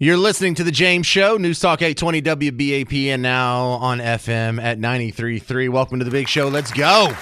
You're listening to The James Show, News Talk 820 WBAP, and now on FM at 93.3. Welcome to the big show. Let's go.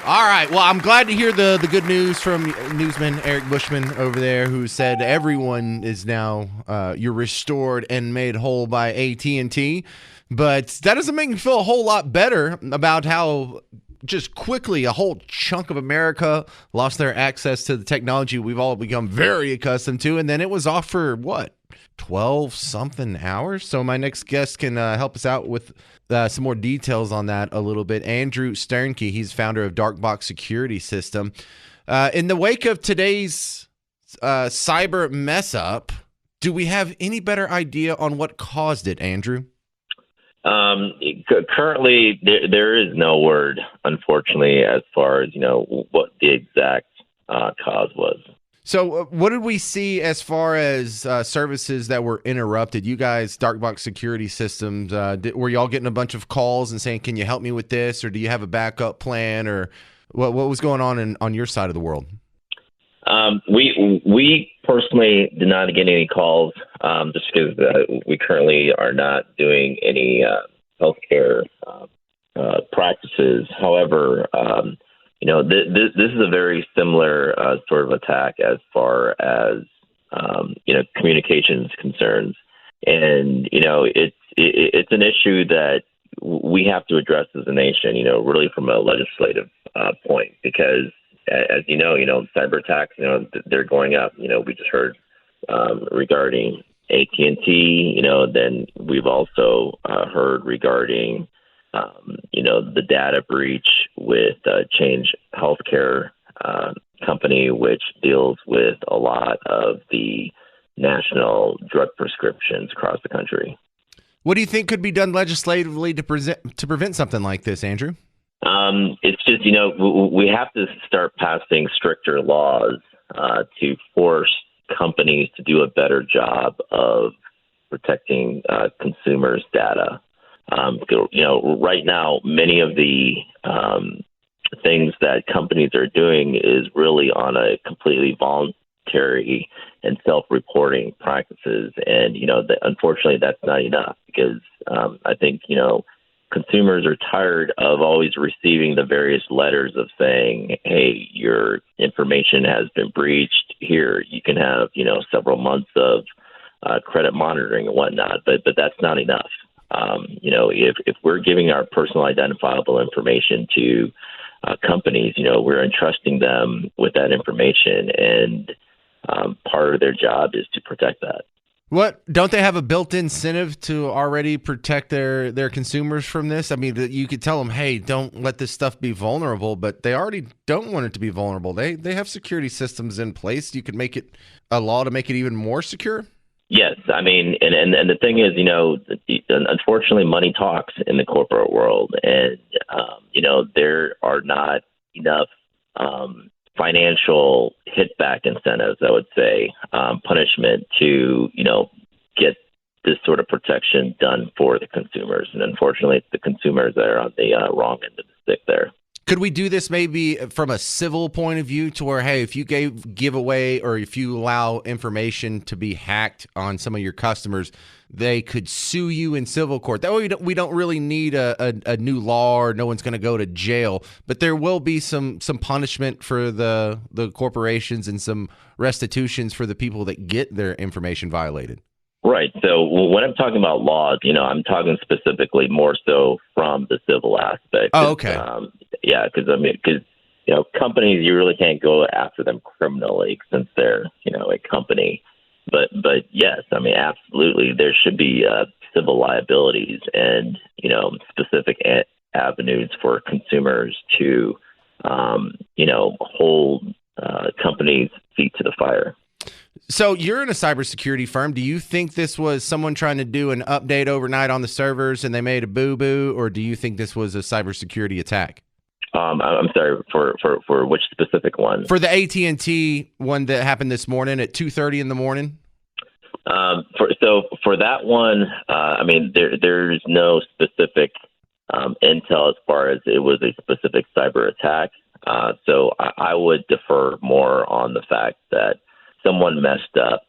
All right. Well, I'm glad to hear the good news from newsman Eric Bushman over there, who said everyone is now you're restored and made whole by AT&T. But that doesn't make me feel a whole lot better about how just quickly a whole chunk of America lost their access to the technology we've all become very accustomed to. And then it was off for, 12-something hours? So my next guest can help us out with some more details on that a little bit. Andrew Sternke, he's founder of Darkbox Security System. In the wake of today's cyber mess up, do we have any better idea on what caused it, Andrew? Currently, there is no word, unfortunately, as far as, what the exact cause was. So what did we see as far as services that were interrupted? You guys, Darkbox Security Systems, were y'all getting a bunch of calls and saying, can you help me with this? Or do you have a backup plan? Or what was going on your side of the world? We personally did not get any calls just because we currently are not doing any healthcare practices. However, this is a very similar sort of attack as far as communications concerns, and it's an issue that we have to address as a nation. Really from a legislative point, because as cyber attacks, they're going up. We just heard regarding AT&T, then we've also heard regarding, the data breach with Change Healthcare company, which deals with a lot of the national drug prescriptions across the country. What do you think could be done legislatively to prevent something like this, Andrew? It's just, we have to start passing stricter laws to force companies to do a better job of protecting consumers' data. Right now, many of the things that companies are doing is really on a completely voluntary and self-reporting practices. And, unfortunately, that's not enough because I think, consumers are tired of always receiving the various letters of saying, hey, your information has been breached. Here, you can have, several months of credit monitoring and whatnot, but that's not enough. If we're giving our personal identifiable information to companies, we're entrusting them with that information, and part of their job is to protect that. What, don't they have a built-in incentive to already protect their consumers from this? I mean, you could tell them, hey, don't let this stuff be vulnerable, but they already don't want it to be vulnerable. They have security systems in place. You could make it a law to make it even more secure. Yes, I mean, and the thing is, unfortunately, money talks in the corporate world, and there are not enough financial hit-back incentives, I would say, punishment to, get this sort of protection done for the consumers. And unfortunately, it's the consumers that are on the wrong end of the stick there. Could we do this maybe from a civil point of view to where, hey, if you give away or if you allow information to be hacked on some of your customers, they could sue you in civil court? That way we don't really need a new law, or no one's going to go to jail, but there will be some punishment for the corporations and some restitutions for the people that get their information violated. Right. So when I'm talking about laws, I'm talking specifically more so from the civil aspect. Oh, okay. Because companies, you really can't go after them criminally since they're, a company. But yes, I mean, absolutely, there should be civil liabilities and, specific avenues for consumers to, hold companies' feet to the fire. So you're in a cybersecurity firm. Do you think this was someone trying to do an update overnight on the servers and they made a boo-boo, or do you think this was a cybersecurity attack? I'm sorry, for which specific one? For the AT&T one that happened this morning at 2:30 in the morning? For that one, there's no specific intel as far as it was a specific cyber attack. So I would defer more on the fact that someone messed up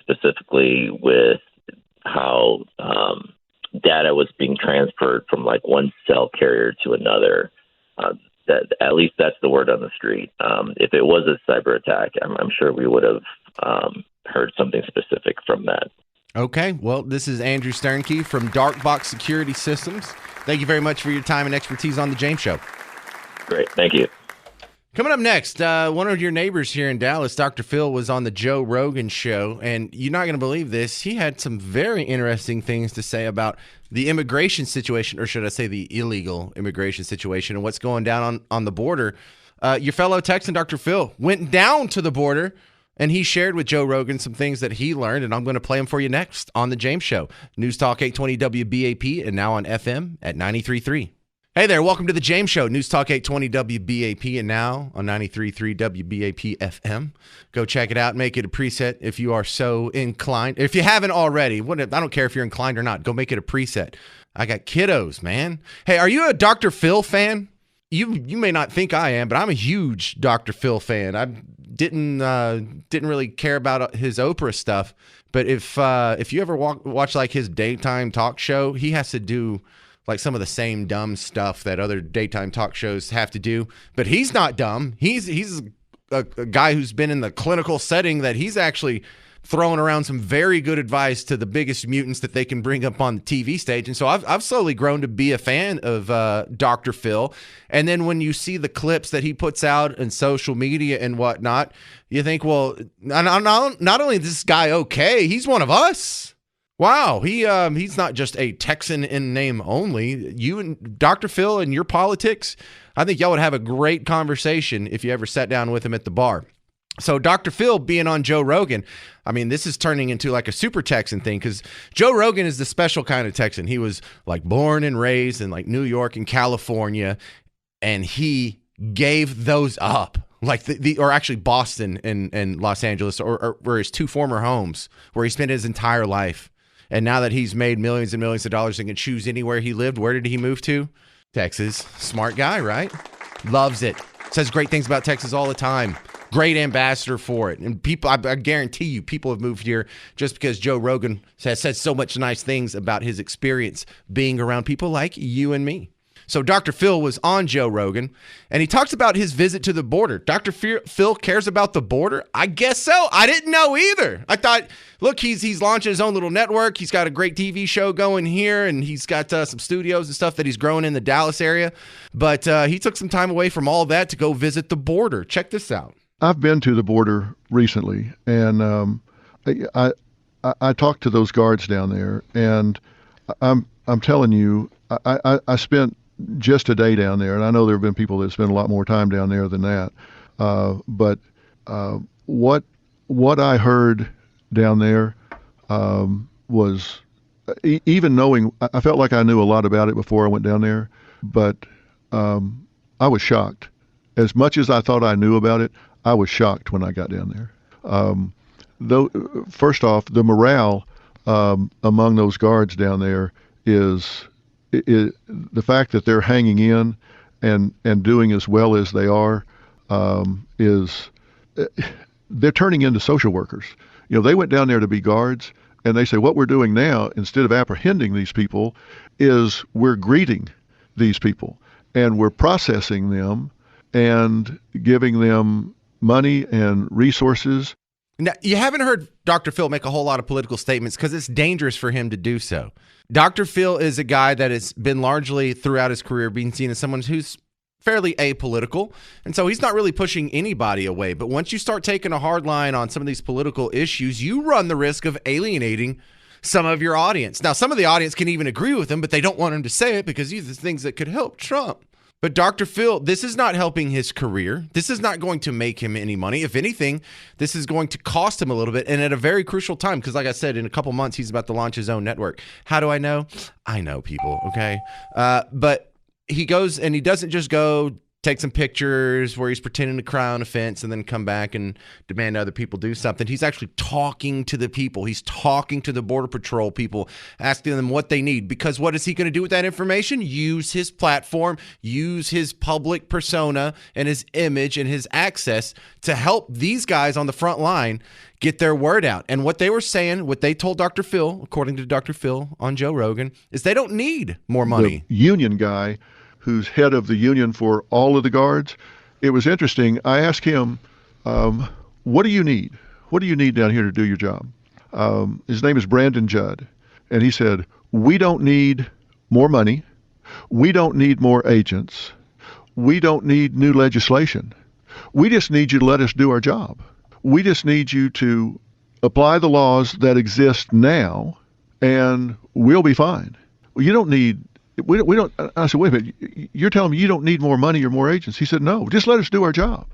specifically with how data was being transferred from like one cell carrier to another. That at least that's the word on the street. If it was a cyber attack, I'm sure we would have heard something specific from that. Okay, well, this is Andrew Sternke from Dark Box Security Systems. Thank you very much for your time and expertise on the James Show. Great, thank you. Coming up next, one of your neighbors here in Dallas, Dr. Phil, was on the Joe Rogan show, and you're not going to believe this. He had some very interesting things to say about the immigration situation, or should I say the illegal immigration situation, and what's going down on the border. Your fellow Texan, Dr. Phil, went down to the border, and he shared with Joe Rogan some things that he learned, and I'm going to play them for you next on The James Show. News Talk 820 WBAP, and now on FM at 93.3. Hey there, welcome to The James Show, News Talk 820 WBAP, and now on 93.3 WBAP FM. Go check it out, make it a preset if you are so inclined. If you haven't already, I don't care if you're inclined or not, go make it a preset. I got kiddos, man. Hey, are you a Dr. Phil fan? You may not think I am, but I'm a huge Dr. Phil fan. I didn't really care about his Oprah stuff, but if you ever watch like his daytime talk show, he has to do like some of the same dumb stuff that other daytime talk shows have to do, but he's not dumb. He's a guy who's been in the clinical setting that he's actually throwing around some very good advice to the biggest mutants that they can bring up on the TV stage. And so I've slowly grown to be a fan of Dr. Phil. And then when you see the clips that he puts out in social media and whatnot, you think, well, not only is this guy okay, he's one of us. Wow, he's not just a Texan in name only. You and Dr. Phil and your politics, I think y'all would have a great conversation if you ever sat down with him at the bar. So Dr. Phil being on Joe Rogan, I mean, this is turning into like a super Texan thing because Joe Rogan is the special kind of Texan. He was like born and raised in like New York and California, and he gave those up. Like or actually Boston and Los Angeles, or his two former homes where he spent his entire life. And now that he's made millions and millions of dollars and can choose anywhere he lived, where did he move to? Texas. Smart guy, right? Loves it. Says great things about Texas all the time. Great ambassador for it. And people, I guarantee you, people have moved here just because Joe Rogan has said so much nice things about his experience being around people like you and me. So Dr. Phil was on Joe Rogan, and he talks about his visit to the border. Dr. Phil cares about the border? I guess so. I didn't know either. I thought, look, he's launching his own little network. He's got a great TV show going here, and he's got some studios and stuff that he's growing in the Dallas area. But he took some time away from all that to go visit the border. Check this out. I've been to the border recently, and I talked to those guards down there, and I'm telling you, I spent just a day down there, and I know there have been people that spend a lot more time down there than that. But what I heard down there was, even knowing, I felt like I knew a lot about it before I went down there, but I was shocked. As much as I thought I knew about it, I was shocked when I got down there. Though, first off, the morale among those guards down there is the fact that they're hanging in and doing as well as they are is they're turning into social workers. You know, they went down there to be guards, and they say what we're doing now, instead of apprehending these people, is we're greeting these people and we're processing them and giving them money and resources. Now, you haven't heard Dr. Phil make a whole lot of political statements because it's dangerous for him to do so. Dr. Phil is a guy that has been largely throughout his career being seen as someone who's fairly apolitical, and so he's not really pushing anybody away. But once you start taking a hard line on some of these political issues, you run the risk of alienating some of your audience. Now, some of the audience can even agree with him, but they don't want him to say it because these are things that could help Trump. But Dr. Phil, this is not helping his career. This is not going to make him any money. If anything, this is going to cost him a little bit, and at a very crucial time, because like I said, in a couple months, he's about to launch his own network. How do I know? I know people, okay? But he goes, and he doesn't just go take some pictures where he's pretending to cry on a fence and then come back and demand other people do something. He's actually talking to the people. He's talking to the Border Patrol people, asking them what they need. Because what is he going to do with that information? Use his platform, use his public persona and his image and his access to help these guys on the front line get their word out. And what they were saying, what they told Dr. Phil, according to Dr. Phil on Joe Rogan, is they don't need more money. The union guy who's head of the union for all of the guards, it was interesting. I asked him, what do you need? What do you need down here to do your job? His name is Brandon Judd. And he said, we don't need more money. We don't need more agents. We don't need new legislation. We just need you to let us do our job. We just need you to apply the laws that exist now, and we'll be fine. You don't need, we don't, I said, wait a minute, you're telling me you don't need more money or more agents? He said, no, just let us do our job.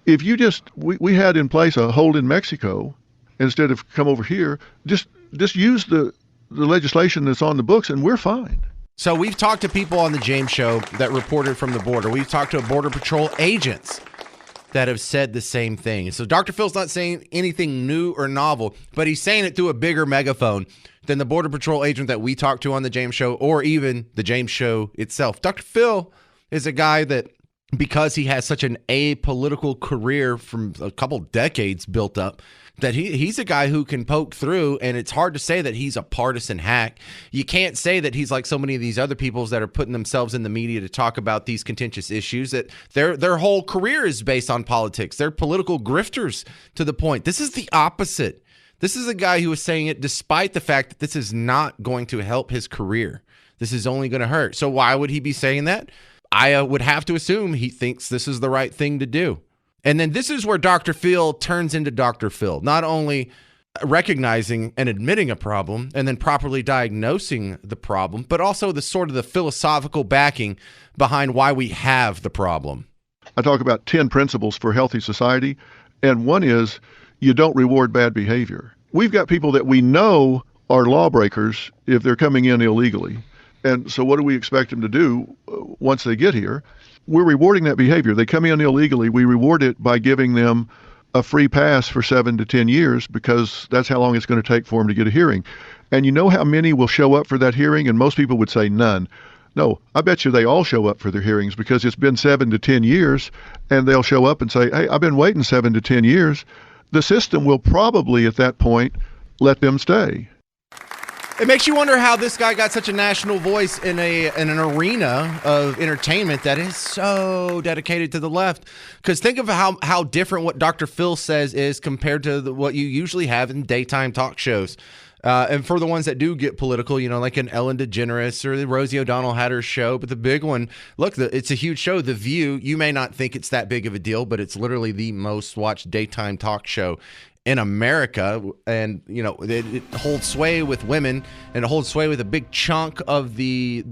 If you just, we had in place a hold in Mexico, instead of come over here, just use the legislation that's on the books and we're fine. So we've talked to people on the James Show that reported from the border. We've talked to Border Patrol agents that have said the same thing. So Dr. Phil's not saying anything new or novel, but he's saying it through a bigger megaphone than the Border Patrol agent that we talked to on the James Show or even the James Show itself. Dr. Phil is a guy that, because he has such an apolitical career from a couple decades built up, that he's a guy who can poke through, and it's hard to say that he's a partisan hack. You can't say that he's like so many of these other peoples that are putting themselves in the media to talk about these contentious issues, that their whole career is based on politics. They're political grifters to the point. This is the opposite. This is a guy who is saying it despite the fact that this is not going to help his career. This is only going to hurt. So why would he be saying that? I would have to assume he thinks this is the right thing to do. And then this is where Dr. Phil turns into Dr. Phil, not only recognizing and admitting a problem and then properly diagnosing the problem, but also the sort of the philosophical backing behind why we have the problem. I talk about 10 principles for healthy society, and one is you don't reward bad behavior. We've got people that we know are lawbreakers if they're coming in illegally. And so what do we expect them to do once they get here? We're rewarding that behavior. They come in illegally. We reward it by giving them a free pass for 7 to 10 years because that's how long it's going to take for them to get a hearing. And you know how many will show up for that hearing? And most people would say none. No, I bet you they all show up for their hearings because it's been 7 to 10 years, and they'll show up and say, hey, I've been waiting 7 to 10 years. The system will probably at that point let them stay. It makes you wonder how this guy got such a national voice in an arena of entertainment that is so dedicated to the left. Because think of how different what Dr. Phil says is compared to what you usually have in daytime talk shows. And for the ones that do get political, you know, like an Ellen DeGeneres or Rosie O'Donnell had her show. But the big one, look, it's a huge show. The View, you may not think it's that big of a deal, but it's literally the most watched daytime talk show in America, and you know it holds sway with women, and it holds sway with a big chunk of the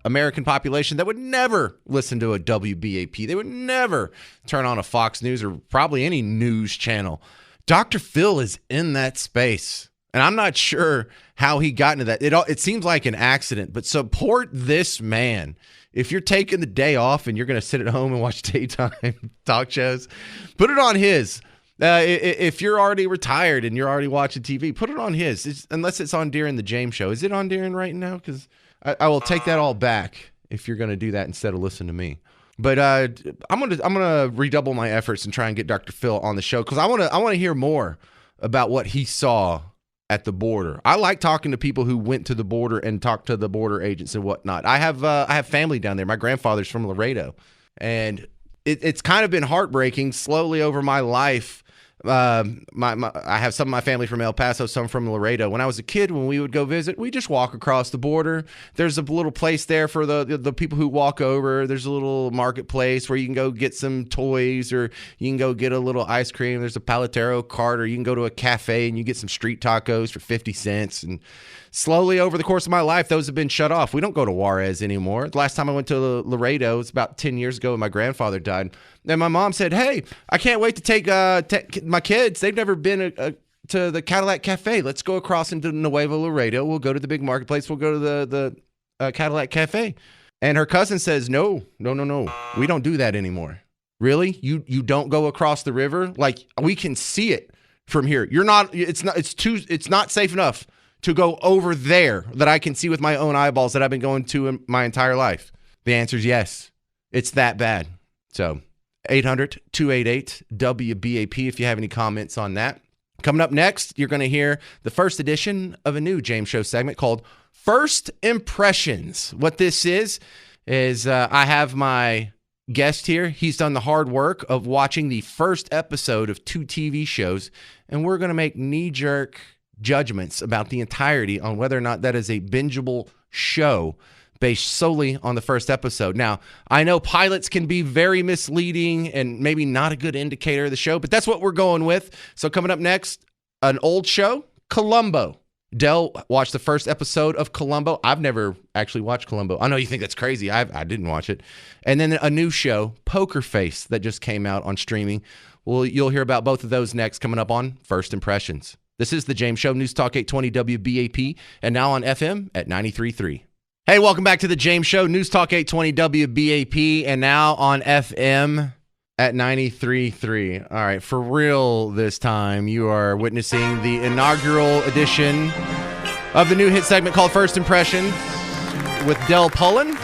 American population that would never listen to a WBAP. They would never turn on a Fox News or probably any news channel. Dr. Phil is in that space, and I'm not sure how he got into that. It seems like an accident, but support this man. If you're taking the day off and you're going to sit at home and watch daytime talk shows, put it on his. If you're already retired and you're already watching TV, put it on his. Unless it's on during the James Show. Is it on during right now? Because I will take that all back if you're going to do that instead of listen to me. But I'm gonna redouble my efforts and try and get Dr. Phil on the show because I want to hear more about what he saw at the border. I like talking to people who went to the border and talked to the border agents and whatnot. I have family down there. My grandfather's from Laredo, and it's kind of been heartbreaking slowly over my life. I have some of my family from El Paso, some from Laredo. When I was a kid, when we would go visit, we just walk across the border. There's a little place there for the people who walk over. There's a little marketplace where you can go get some toys, or you can go get a little ice cream. There's a Paletero cart, or you can go to a cafe and you get some street tacos for 50 cents. And slowly over the course of my life, those have been shut off. We don't go to Juarez anymore. The last time I went to Laredo was about 10 years ago when my grandfather died. And my mom said, hey, I can't wait to take my kids. They've never been to the Cadillac Cafe. Let's go across into Nuevo Laredo. We'll go to the big marketplace. We'll go to the Cadillac Cafe. And her cousin says, no, we don't do that anymore. Really? You don't go across the river? Like, we can see it from here. It's not safe enough to go over there that I can see with my own eyeballs that I've been going to in my entire life. The answer is yes. It's that bad. So 800-288-WBAP if you have any comments on that. Coming up next, you're going to hear the first edition of a new James Show segment called First Impressions. What this is I have my guest here. He's done the hard work of watching the first episode of 2 TV shows, and we're going to make knee-jerk judgments about the entirety on whether or not that is a bingeable show based solely on the first episode. Now, I know pilots can be very misleading and maybe not a good indicator of the show, but that's what we're going with. So coming up next, an old show, Columbo. Del watched the first episode of Columbo. I've never actually watched Columbo. I know you think that's crazy. I didn't watch it. And then a new show, Poker Face, that just came out on streaming. Well, you'll hear about both of those next, coming up on First Impressions. This is the James Show, News Talk 820 WBAP, and now on FM at 93.3. Hey, welcome back to the James Show, News Talk 820 WBAP, and now on FM at 93.3. All right, for real this time, you are witnessing the inaugural edition of the new hit segment called First Impressions with Del Pullen.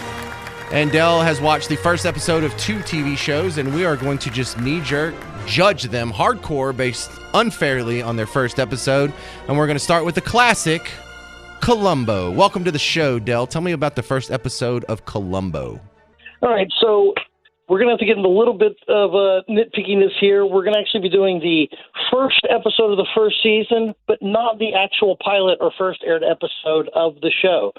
And Del has watched the first episode of 2 TV shows, and we are going to just knee-jerk judge them hardcore based unfairly on their first episode. And we're going to start with the classic, Columbo. Welcome to the show, Del. Tell me about the first episode of Columbo. All right, so we're going to have to get into a little bit of nitpickiness here. We're going to actually be doing the first episode of the first season, but not the actual pilot or first aired episode of the show.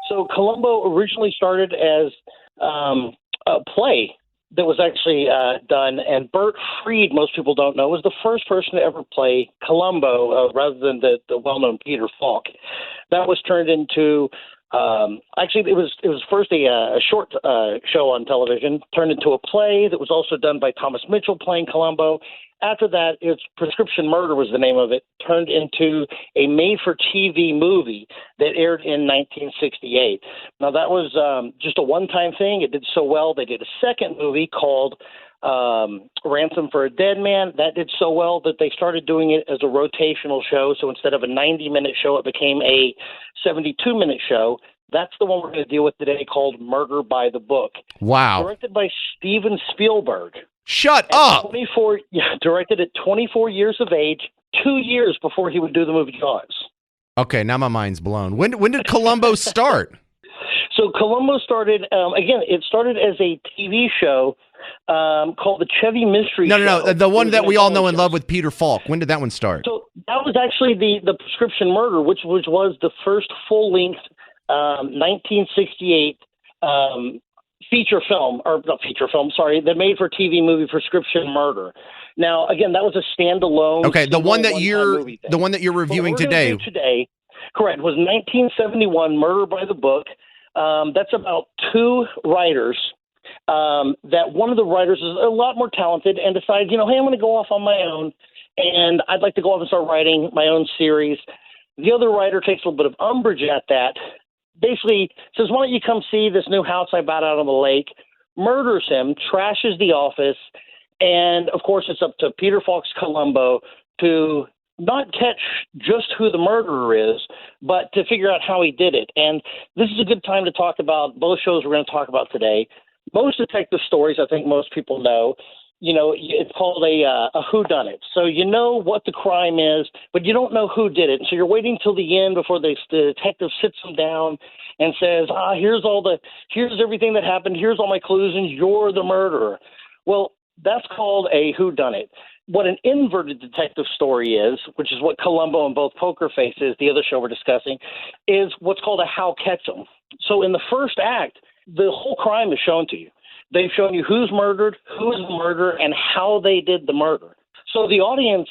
So Columbo originally started as a play that was actually done, and Bert Freed, most people don't know, was the first person to ever play Columbo rather than the well-known Peter Falk. That was turned into actually, it was first a short show on television, turned into a play that was also done by Thomas Mitchell playing Columbo. After that, it's Prescription Murder was the name of it, turned into a made-for-TV movie that aired in 1968. Now, that was just a one-time thing. It did so well, they did a second movie called Ransom for a Dead Man. That did so well that they started doing it as a rotational show. So instead of a 90-minute show, it became a 72-minute show. That's the one we're going to deal with today, called Murder by the Book. Wow. Directed by Steven Spielberg. Shut up! Directed at 24 years of age, 2 years before he would do the movie Jaws. Okay, now my mind's blown. When did Columbo start? So Columbo started, it started as a TV show called the Chevy Mystery Show. No, the one that we all know and love with Peter Falk. When did that one start? So that was actually the Prescription Murder, which was the first full-length 1968 the made-for-TV movie Prescription Murder. Now, again, that was a standalone. Okay, the one that you're reviewing today. Correct, was 1971 Murder by the Book. That's about 2 writers. That one of the writers is a lot more talented and decides, hey, I'm going to go off on my own, and I'd like to go off and start writing my own series. The other writer takes a little bit of umbrage at that. Basically says, why don't you come see this new house I bought out on the lake, murders him, trashes the office, and, of course, it's up to Peter Falk's Columbo to not catch just who the murderer is, but to figure out how he did it. And this is a good time to talk about both shows we're going to talk about today. Most detective stories, I think most people know, it's called a whodunit. So you know what the crime is, but you don't know who did it. So you're waiting till the end before the detective sits them down and says, here's everything that happened. Here's all my clues, and you're the murderer. Well, that's called a whodunit. What an inverted detective story is, which is what Columbo and both Poker Face is, the other show we're discussing, is what's called a how catch 'em. So in the first act, the whole crime is shown to you. They've shown you who's murdered, who is the murderer, and how they did the murder. So the audience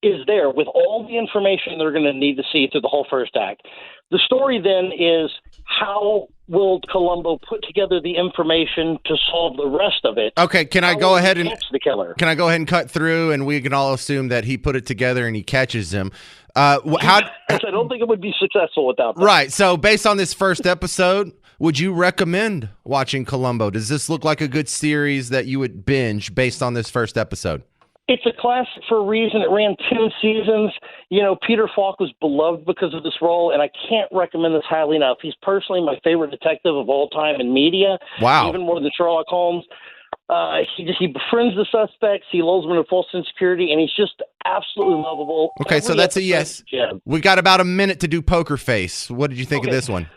is there with all the information they're going to need to see through the whole first act. The story then is how will Columbo put together the information to solve the rest of it? Okay, can I go ahead and catch the killer? Can I go ahead and cut through, and we can all assume that he put it together and he catches him? How? I don't think it would be successful without that. Right. So based on this first episode, would you recommend watching Columbo? Does this look like a good series that you would binge based on this first episode? It's a classic for a reason. It ran 10 seasons. You know, Peter Falk was beloved because of this role, and I can't recommend this highly enough. He's personally my favorite detective of all time in media. Wow. Even more than Sherlock Holmes. He befriends the suspects. He lulls them into false insecurity, and he's just absolutely lovable. Okay, so that's a yes. We've got about a minute to do Poker Face. What did you think of this one?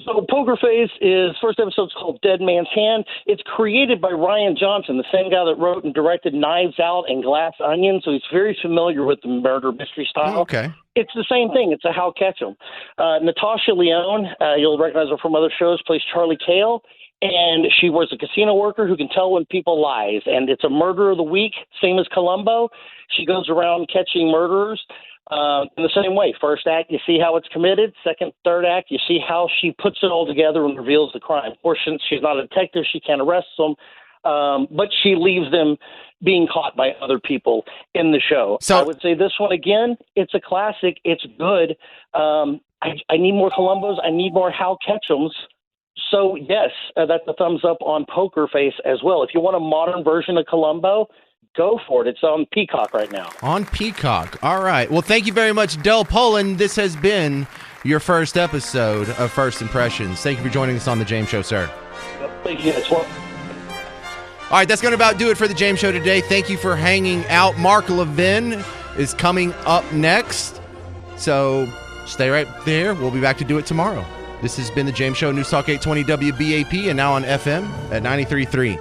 So Poker Face is first episode's called Dead Man's Hand. It's created by Ryan Johnson, the same guy that wrote and directed Knives Out and Glass Onion. So he's very familiar with the murder mystery style. Oh, okay. It's the same thing. It's a How Catch 'Em. Natasha Lyonne, you'll recognize her from other shows, plays Charlie Cale. And she was a casino worker who can tell when people lies. And it's a murder of the week, same as Columbo. She goes around catching murderers in the same way. First act, you see how it's committed. Second, third act, you see how she puts it all together and reveals the crime. Of course, since she's not a detective, she can't arrest them. But she leaves them being caught by other people in the show. So I would say this one, again, it's a classic. It's good. I need more Columbos. I need more How Catch-Ems. So, yes, that's a thumbs up on Poker Face as well. If you want a modern version of Columbo, go for it. It's on Peacock right now. On Peacock. All right. Well, thank you very much, Del Pullen. This has been your first episode of First Impressions. Thank you for joining us on The James Show, sir. Thank you. All right, that's going to about do it for The James Show today. Thank you for hanging out. Mark Levin is coming up next. So stay right there. We'll be back to do it tomorrow. This has been The James Show, News Talk 820 WBAP, and now on FM at 93.3.